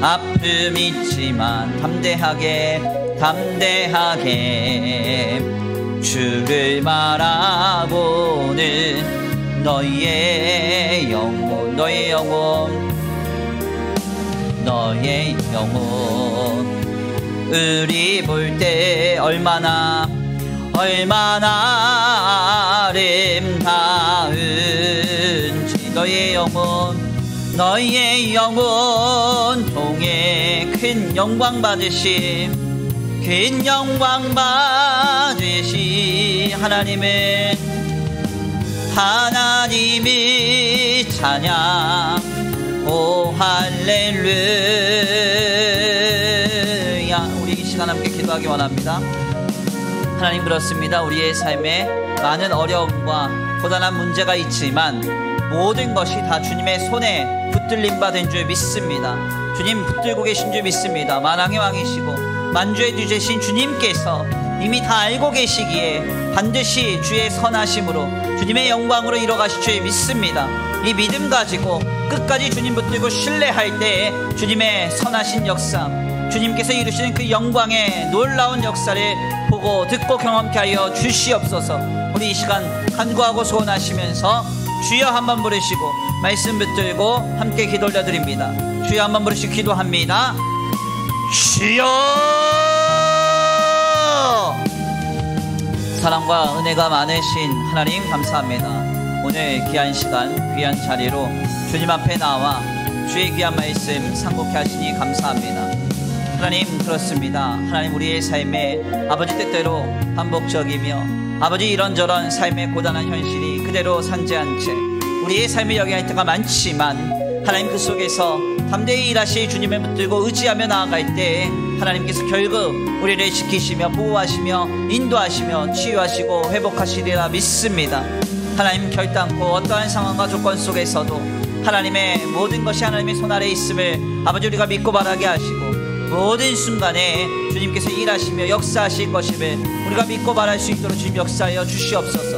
아픔이 있지만 담대하게 주를 바라보는 너의 영혼을 볼 때 얼마나 아름다운지 너의 영혼 통해 큰 영광 받으시 하나님을 찬양. 오 할렐루야. 우리 이 시간 함께 기도하기 원합니다. 하나님, 그렇습니다. 우리의 삶에 많은 어려움과 고단한 문제가 있지만 모든 것이 다 주님의 손에 붙들림 받은 줄 믿습니다. 주님 붙들고 계신 줄 믿습니다. 만왕의 왕이시고 만주의 주제신 주님께서 이미 다 알고 계시기에 반드시 주의 선하심으로 주님의 영광으로 이뤄가실 줄 믿습니다. 이 믿음 가지고 끝까지 주님 붙들고 신뢰할 때 주님의 선하신 역사, 주님께서 이루시는 그 영광의 놀라운 역사를 보고 듣고 경험케 하여 주시옵소서. 우리 이 시간 간구하고 소원하시면서 주여 한번 부르시고 말씀 붙들고 함께 기도 올려드립니다. 주여 한번 부르시고 기도합니다. 주여! 사랑과 은혜가 많으신 하나님 감사합니다. 오늘 귀한 시간 귀한 자리로 주님 앞에 나와 주의 귀한 말씀 상고케 하시니 감사합니다. 하나님, 그렇습니다. 하나님, 우리의 삶에 아버지 뜻대로 반복적이며 아버지 이런저런 삶의 고단한 현실이 그대로 산재한 채 우리의 삶을 여겨할 때가 많지만 하나님, 그 속에서 담대히 일하실 주님을 붙들고 의지하며 나아갈 때 하나님께서 결국 우리를 지키시며 보호하시며 인도하시며 치유하시고 회복하시리라 믿습니다. 하나님, 결단코 어떠한 상황과 조건 속에서도 하나님의 모든 것이 하나님의 손 아래에 있음을 아버지 우리가 믿고 바라게 하시고 모든 순간에 주님께서 일하시며 역사하실 것임을 우리가 믿고 말할 수 있도록 주님 역사하여 주시옵소서.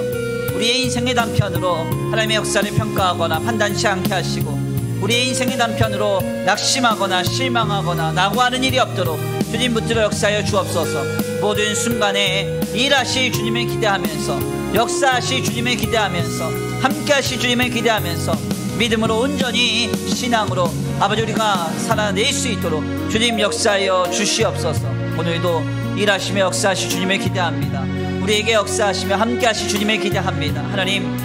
우리의 인생의 단편으로 하나님의 역사를 평가하거나 판단치 않게 하시고 우리의 인생의 단편으로 낙심하거나 실망하거나 낙오하는 일이 없도록 주님 붙들어 역사하여 주옵소서. 모든 순간에 일하실 주님을 기대하면서, 역사하실 주님을 기대하면서, 함께하실 주님을 기대하면서 믿음으로 온전히 신앙으로 아버지 우리가 살아낼 수 있도록 주님 역사하여 주시옵소서. 오늘도 일하시며 역사하실 주님을 기대합니다. 우리에게 역사하시며 함께하실 주님을 기대합니다. 하나님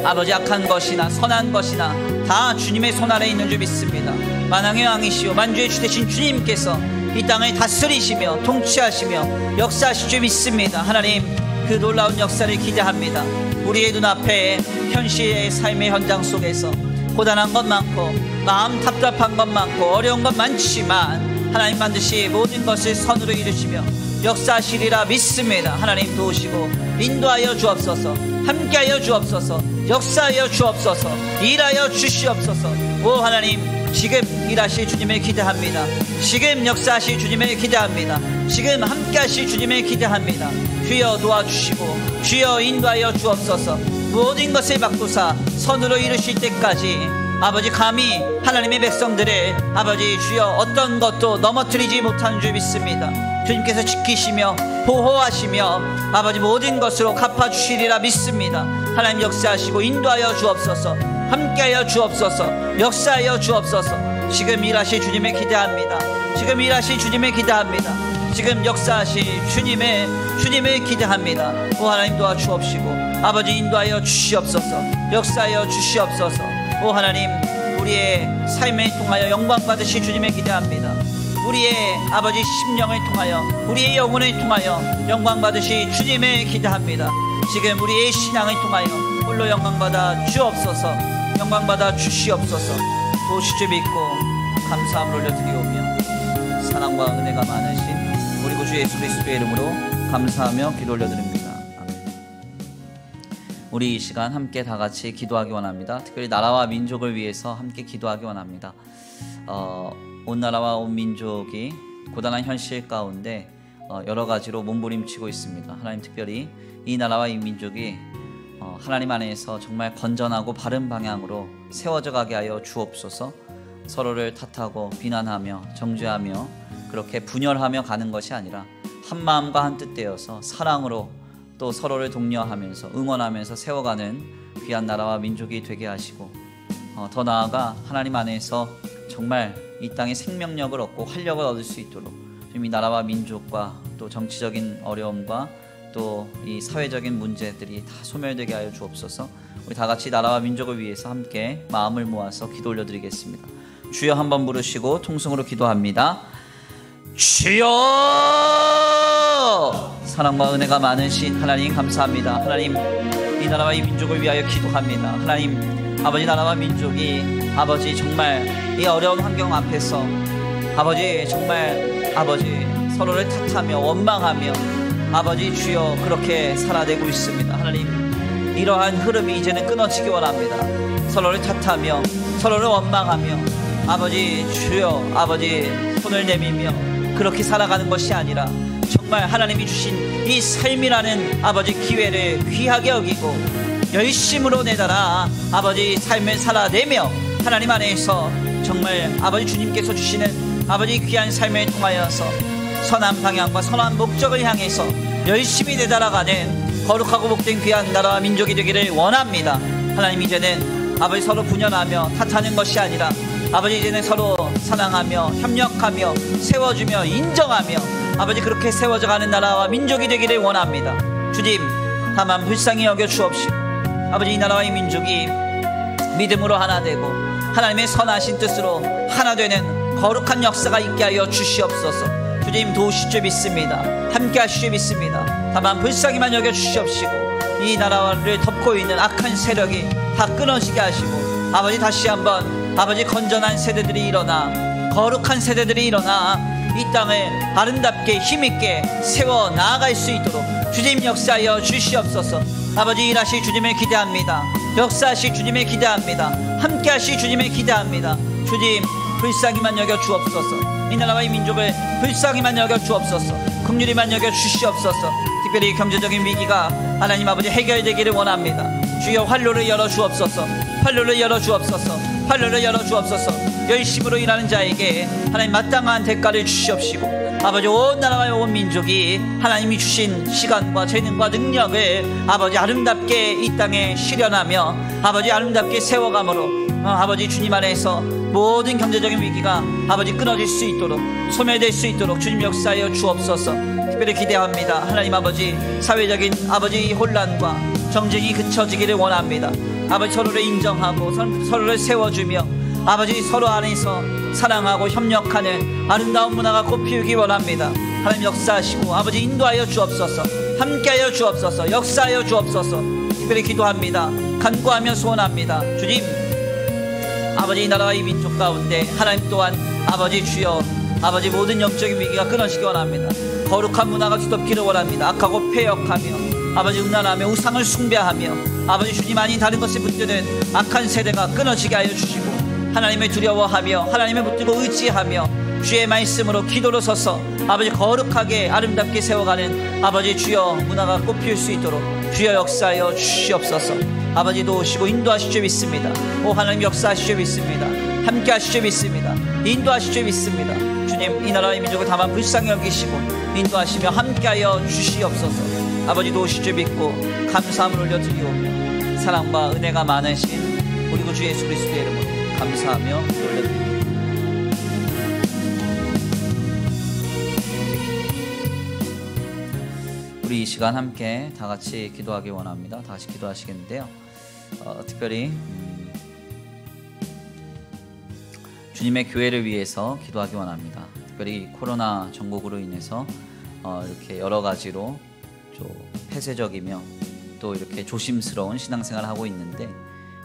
아버지, 악한 것이나 선한 것이나 다 주님의 손 아래 있는 줄 믿습니다. 만왕의 왕이시오 만주의 주 되신 주님께서 이 땅을 다스리시며 통치하시며 역사하실 줄 믿습니다. 하나님, 그 놀라운 역사를 기대합니다. 우리의 눈앞에 현실의 삶의 현장 속에서 고단한 것 많고 마음 답답한 것 많고 어려운 것 많지만 하나님 반드시 모든 것을 선으로 이루시며 역사하시리라 믿습니다. 하나님 도우시고 인도하여 주옵소서. 함께하여 주옵소서. 역사하여 주옵소서. 일하여 주시옵소서. 오 하나님, 지금 일하실 주님을 기대합니다. 지금 역사하실 주님을 기대합니다. 지금 함께하실 주님을 기대합니다. 주여 도와주시고 주여 인도하여 주옵소서. 모든 것을 바꾸사 선으로 이루실 때까지 아버지 감히 하나님의 백성들을 아버지 주여 어떤 것도 넘어뜨리지 못하는 줄 믿습니다. 주님께서 지키시며 보호하시며 아버지 모든 것으로 갚아주시리라 믿습니다. 하나님 역사하시고 인도하여 주옵소서. 함께하여 주옵소서. 역사하여 주옵소서. 지금 일하실 주님을 기대합니다. 지금 일하실 주님을 기대합니다. 지금 역사하실 주님을 기대합니다. 오 하나님 도와주옵시고 아버지 인도하여 주시옵소서. 역사하여 주시옵소서. 오 하나님, 우리의 삶을 통하여 영광 받으실 주님을 기대합니다. 우리의 아버지 심령을 통하여 우리의 영혼을 통하여 영광 받으실 주님을 기대합니다. 지금 우리의 신앙을 통하여 홀로 영광 받아 주옵소서. 영광 받아 주시옵소서. 도우실 줄 믿고 감사함을 올려드리오며 사랑과 은혜가 많으신 우리 구주 예수 그리스도의 이름으로 감사하며 기도 올려드립니다. 우리 이 시간 함께 다 같이 기도하기 원합니다. 특별히 나라와 민족을 위해서 함께 기도하기 원합니다. 온 나라와 온 민족이 고단한 현실 가운데 여러 가지로 몸부림치고 있습니다. 하나님, 특별히 이 나라와 이 민족이 하나님 안에서 정말 건전하고 바른 방향으로 세워져 가게 하여 주옵소서. 서로를 탓하고 비난하며 정죄하며 그렇게 분열하며 가는 것이 아니라 한 마음과 한 뜻 되어서 사랑으로 또 서로를 독려하면서 응원하면서 세워가는 귀한 나라와 민족이 되게 하시고 더 나아가 하나님 안에서 정말 이 땅에 생명력을 얻고 활력을 얻을 수 있도록 이 나라와 민족과 또 정치적인 어려움과 또 이 사회적인 문제들이 다 소멸되게 하여 주옵소서. 우리 다 같이 나라와 민족을 위해서 함께 마음을 모아서 기도 올려드리겠습니다. 주여 한번 부르시고 통성으로 기도합니다. 주여! 사랑과 은혜가 많으신 하나님 감사합니다. 하나님, 이 나라와 이 민족을 위하여 기도합니다. 하나님, 아버지 나라와 민족이 아버지 정말 이 어려운 환경 앞에서 아버지 정말 아버지 서로를 탓하며 원망하며 아버지 주여 그렇게 살아내고 있습니다. 하나님, 이러한 흐름이 이제는 끊어지기 원합니다. 서로를 탓하며 서로를 원망하며 아버지 주여 아버지 손을 내밀며 그렇게 살아가는 것이 아니라 정말 하나님이 주신 이 삶이라는 아버지 기회를 귀하게 여기고 열심으로 내달아 아버지 삶을 살아내며 하나님 안에서 정말 아버지 주님께서 주시는 아버지 귀한 삶을 통하여서 선한 방향과 선한 목적을 향해서 열심히 내달아가는 거룩하고 복된 귀한 나라와 민족이 되기를 원합니다. 하나님, 이제는 아버지 서로 분열하며 탓하는 것이 아니라 아버지 이제는 서로 사랑하며 협력하며 세워주며 인정하며 아버지 그렇게 세워져가는 나라와 민족이 되기를 원합니다. 주님, 다만 불쌍히 여겨 주옵시고 아버지 이 나라와 이 민족이 믿음으로 하나 되고 하나님의 선하신 뜻으로 하나 되는 거룩한 역사가 있게 하여 주시옵소서. 주님 도우실 줄 믿습니다. 함께 하실 줄 믿습니다. 다만 불쌍히만 여겨 주시옵시고 이 나라를 덮고 있는 악한 세력이 다 끊어지게 하시고 아버지 다시 한번 아버지 건전한 세대들이 일어나 거룩한 세대들이 일어나 이 땅을 아름답게 힘있게 세워 나아갈 수 있도록 주님 역사하여 주시옵소서. 아버지 일하실 주님을 기대합니다. 역사하실 주님을 기대합니다. 함께 하실 주님을 기대합니다. 주님 불쌍히만 여겨 주옵소서. 이 나라와 이 민족을 불쌍히만 여겨 주옵소서. 긍휼히만 여겨 주시옵소서. 특별히 경제적인 위기가 하나님 아버지 해결되기를 원합니다. 주여 활로를 열어 주옵소서. 활로를 열어 주옵소서. 판로를 열어 주옵소서. 열심으로 일하는 자에게 하나님 마땅한 대가를 주시옵시고, 아버지 온 나라와 온 민족이 하나님이 주신 시간과 재능과 능력을 아버지 아름답게 이 땅에 실현하며 아버지 아름답게 세워감으로 아버지 주님 안에서 모든 경제적인 위기가 아버지 끊어질 수 있도록, 소멸될 수 있도록 주님 역사하여 주옵소서. 특별히 기대합니다. 하나님 아버지, 사회적인 아버지 혼란과 정쟁이 그쳐지기를 원합니다. 아버지 서로를 인정하고 서로를 세워주며 아버지 서로 안에서 사랑하고 협력하는 아름다운 문화가 꽃피우기 원합니다. 하나님 역사하시고 아버지 인도하여 주옵소서. 함께하여 주옵소서. 역사하여 주옵소서. 특별히 기도합니다. 간구하며 소원합니다. 주님, 아버지 이 나라와 이 민족 가운데 하나님 또한 아버지 주여 아버지 모든 영적인 위기가 끊어지기 원합니다. 거룩한 문화가 뒤덮기를 원합니다. 악하고 폐역하며 아버지 음란하며 우상을 숭배하며 아버지 주님 아닌 다른 것에 붙드는 악한 세대가 끊어지게 하여 주시고, 하나님을 두려워하며 하나님을 붙들고 의지하며 주의 말씀으로 기도로 서서 아버지 거룩하게 아름답게 세워가는 아버지 주여 문화가 꽃피울 수 있도록 주여 역사하여 주시옵소서. 아버지 도우시고 인도하실 줄 믿습니다. 오 하나님 역사하실 줄 믿습니다. 함께 하실 줄 믿습니다. 인도하실 줄 믿습니다. 주님 이 나라의 민족을 다만 불쌍히 여기시고 인도하시며 함께하여 주시옵소서. 아버지 도우실 줄 믿고 감사함을 올려드리오며 사랑과 은혜가 많으신 우리 구주 예수 그리스도의 이름으로 감사하며 올려드립니다. 우리 이 시간 함께 다 같이 기도하기 원합니다. 다 같이 기도하시겠는데요. 특별히 주님의 교회를 위해서 기도하기 원합니다. 특별히 코로나 전국으로 인해서 이렇게 여러 가지로 좀 폐쇄적이며 또 이렇게 조심스러운 신앙생활을 하고 있는데,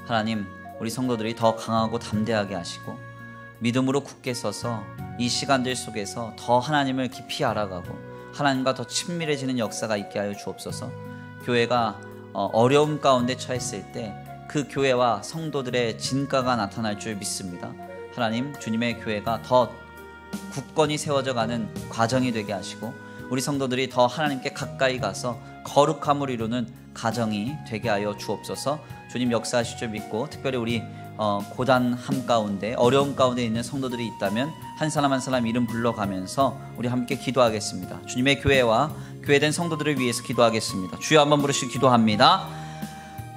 하나님 우리 성도들이 더 강하고 담대하게 하시고 믿음으로 굳게 서서 이 시간들 속에서 더 하나님을 깊이 알아가고 하나님과 더 친밀해지는 역사가 있게 하여 주옵소서. 교회가 어려움 가운데 처했을 때 그 교회와 성도들의 진가가 나타날 줄 믿습니다. 하나님 주님의 교회가 더 굳건히 세워져 가는 과정이 되게 하시고 우리 성도들이 더 하나님께 가까이 가서 거룩함을 이루는 가정이 되게 하여 주옵소서. 주님 역사하실 줄 믿고, 특별히 우리 고단함 가운데 어려움 가운데 있는 성도들이 있다면 한 사람 한 사람 이름 불러가면서 우리 함께 기도하겠습니다. 주님의 교회와 교회된 성도들을 위해서 기도하겠습니다. 주여 한번 부르시고 기도합니다.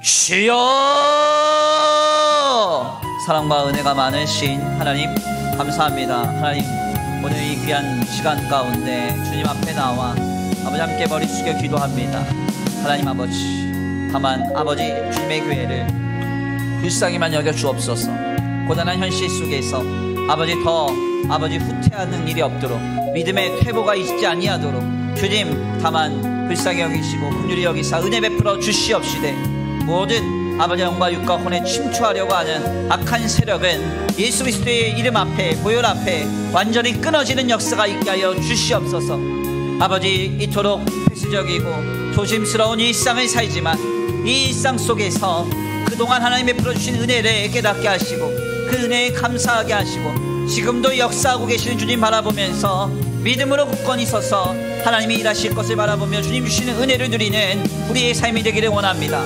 주여! 사랑과 은혜가 많으신 하나님 감사합니다. 하나님 오늘 이 귀한 시간 가운데 주님 앞에 나와 아버지 함께 머리 숙여 기도합니다. 하나님 아버지, 다만 아버지 주님의 교회를 불쌍히만 여겨 주옵소서. 고단한 현실 속에서 아버지 더 아버지 후퇴하는 일이 없도록, 믿음의 퇴보가 있지 아니하도록 주님 다만 불쌍히 여기시고 긍휼히 여기사 은혜 베풀어 주시옵시되, 모든 아버지 영과 육과 혼에 침투하려고 하는 악한 세력은 예수 그리스도의 이름 앞에, 보혈 앞에 완전히 끊어지는 역사가 있게 하여 주시옵소서. 아버지 이토록 폐쇄적이고 조심스러운 일상을 살지만 이 일상 속에서 그동안 하나님의 베풀어주신 은혜를 깨닫게 하시고 그 은혜에 감사하게 하시고 지금도 역사하고 계시는 주님 바라보면서 믿음으로 굳건히 서서 하나님이 일하실 것을 바라보며 주님 주시는 은혜를 누리는 우리의 삶이 되기를 원합니다.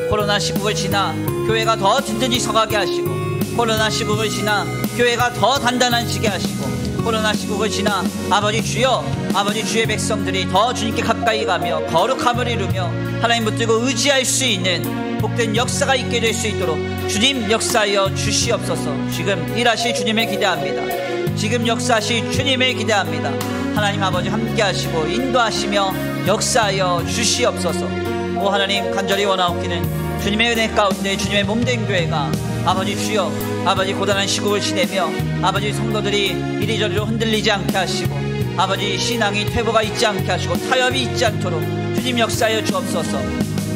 코로나 시국을 지나 교회가 더 든든히 서가게 하시고, 코로나 시국을 지나 교회가 더 단단해지게 하시고, 코로나 시국을 지나 아버지 주여 아버지 주의 백성들이 더 주님께 가까이 가며 거룩함을 이루며 하나님 붙들고 의지할 수 있는 복된 역사가 있게 될 수 있도록 주님 역사하여 주시옵소서. 지금 일하실 주님을 기대합니다. 지금 역사하실 주님을 기대합니다. 하나님 아버지 함께 하시고 인도하시며 역사하여 주시옵소서. 오 하나님 간절히 원하옵기는 주님의 은혜 가운데 주님의 몸된 교회가 아버지 주여 아버지 고단한 시국을 지내며 아버지 성도들이 이리저리로 흔들리지 않게 하시고 아버지 신앙이 퇴보가 있지 않게 하시고 타협이 있지 않도록 주님 역사하여 주옵소서.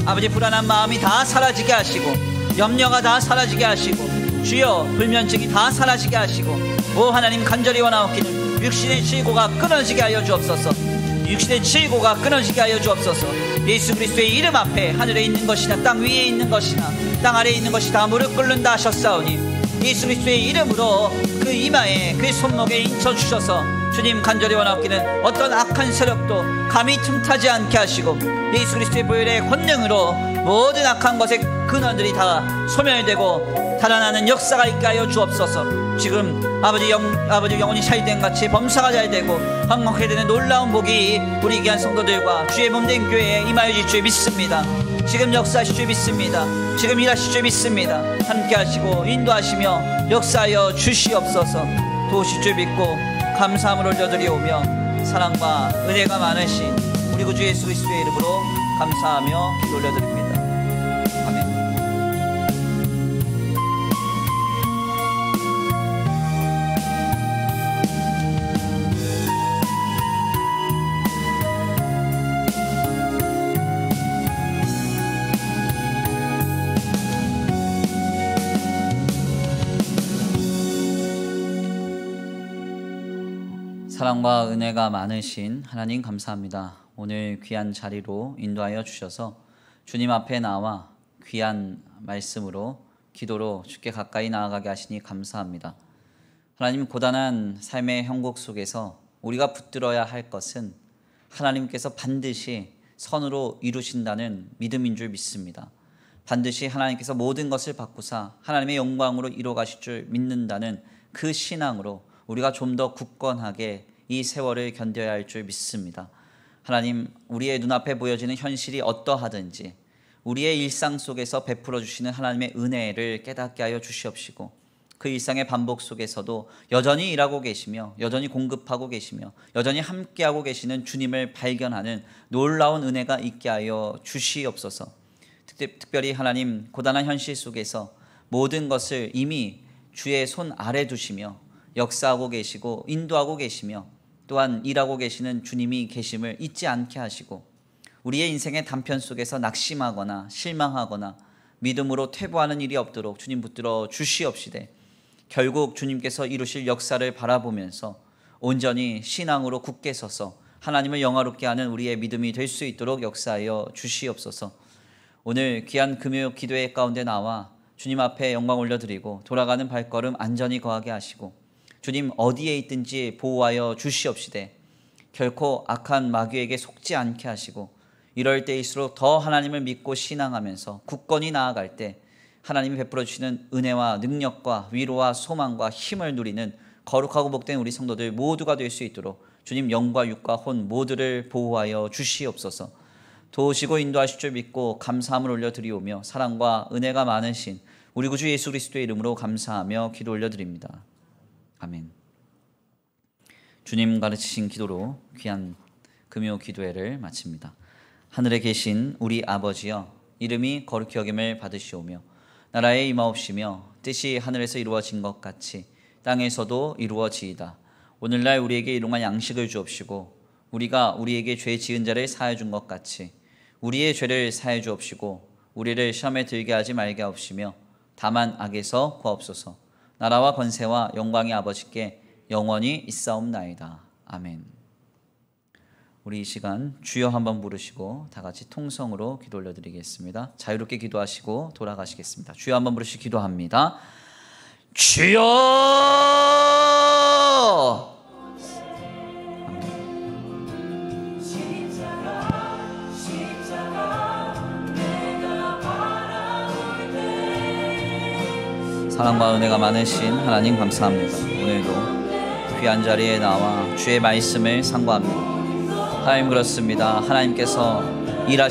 아버지 불안한 마음이 다 사라지게 하시고 염려가 다 사라지게 하시고 주여 불면증이 다 사라지게 하시고, 오 하나님 간절히 원하옵기는 육신의 질고가 끊어지게 하여 주옵소서. 육신의 질고가 끊어지게 하여 주옵소서. 예수 그리스도의 이름 앞에 하늘에 있는 것이나 땅 위에 있는 것이나 땅 아래에 있는 것이 다 무릎 꿇는다 하셨사오니 예수 그리스도의 이름으로 그 이마에 그 손목에 인쳐주셔서 주님 간절히 원하옵기는 어떤 악한 세력도 감히 틈타지 않게 하시고 예수 그리스도의 보혈의 권능으로 모든 악한 것의 근원들이 다 소멸되고 달아나는 역사가 있게 하여 주옵소서. 지금 아버지 영혼이 살된 같이 범사가 잘 되고 항목하게 되는 놀라운 복이 우리 귀한 성도들과 주의 몸된 교회에 임하여질 줄 믿습니다. 지금 역사하실 줄 믿습니다. 지금 일하실 줄 믿습니다. 함께 하시고 인도하시며 역사하여 주시옵소서. 도우실 줄 믿고 감사함을 올려드리오며 사랑과 은혜가 많으신 우리 구주 예수 그리스도의 이름으로 감사하며 기도 올려드립니다. 아멘. 사랑과 은혜가 많으신 하나님 감사합니다. 오늘 귀한 자리로 인도하여 주셔서 주님 앞에 나와 귀한 말씀으로 기도로 주께 가까이 나아가게 하시니 감사합니다. 하나님, 고단한 삶의 형국 속에서 우리가 붙들어야 할 것은 하나님께서 반드시 선으로 이루신다는 믿음인 줄 믿습니다. 반드시 하나님께서 모든 것을 바꾸사 하나님의 영광으로 이루어가실 줄 믿는다는 그 신앙으로 우리가 좀 더 굳건하게 이 세월을 견뎌야 할 줄 믿습니다. 하나님, 우리의 눈앞에 보여지는 현실이 어떠하든지 우리의 일상 속에서 베풀어 주시는 하나님의 은혜를 깨닫게 하여 주시옵시고, 그 일상의 반복 속에서도 여전히 일하고 계시며 여전히 공급하고 계시며 여전히 함께하고 계시는 주님을 발견하는 놀라운 은혜가 있게 하여 주시옵소서. 특별히 하나님, 고단한 현실 속에서 모든 것을 이미 주의 손 아래 두시며 역사하고 계시고 인도하고 계시며 또한 일하고 계시는 주님이 계심을 잊지 않게 하시고, 우리의 인생의 단편 속에서 낙심하거나 실망하거나 믿음으로 퇴보하는 일이 없도록 주님 붙들어 주시옵시되, 결국 주님께서 이루실 역사를 바라보면서 온전히 신앙으로 굳게 서서 하나님을 영화롭게 하는 우리의 믿음이 될 수 있도록 역사하여 주시옵소서. 오늘 귀한 금요 기도회 가운데 나와 주님 앞에 영광 올려드리고 돌아가는 발걸음 안전히 거하게 하시고, 주님 어디에 있든지 보호하여 주시옵시되 결코 악한 마귀에게 속지 않게 하시고, 이럴 때일수록 더 하나님을 믿고 신앙하면서 굳건히 나아갈 때 하나님이 베풀어 주시는 은혜와 능력과 위로와 소망과 힘을 누리는 거룩하고 복된 우리 성도들 모두가 될 수 있도록 주님 영과 육과 혼 모두를 보호하여 주시옵소서. 도우시고 인도하실 줄 믿고 감사함을 올려드리오며 사랑과 은혜가 많으신 우리 구주 예수 그리스도의 이름으로 감사하며 기도 올려드립니다. 아멘. 주님 가르치신 기도로 귀한 금요 기도회를 마칩니다. 하늘에 계신 우리 아버지여, 이름이 거룩히 여김을 받으시오며 나라에 임하옵시며 뜻이 하늘에서 이루어진 것 같이 땅에서도 이루어지이다. 오늘날 우리에게 일용할 양식을 주옵시고, 우리가 우리에게 죄 지은 자를 사하여 준 것 같이 우리의 죄를 사하여 주옵시고, 우리를 시험에 들게 하지 말게 하옵시며 다만 악에서 구하옵소서. 나라와 권세와 영광이 아버지께 영원히 있사옵나이다. 아멘. 우리 이 시간 주여 한번 부르시고 다 같이 통성으로 기도 올려드리겠습니다. 자유롭게 기도하시고 돌아가시겠습니다. 주여 한번 부르시고 기도합니다. 주여! 사랑과 은혜가 많으신 하나님 감사합니다. 오늘도 귀한 자리에 나와 주의 말씀을 상고합니다. 하나님, 그렇습니다. 하나님께서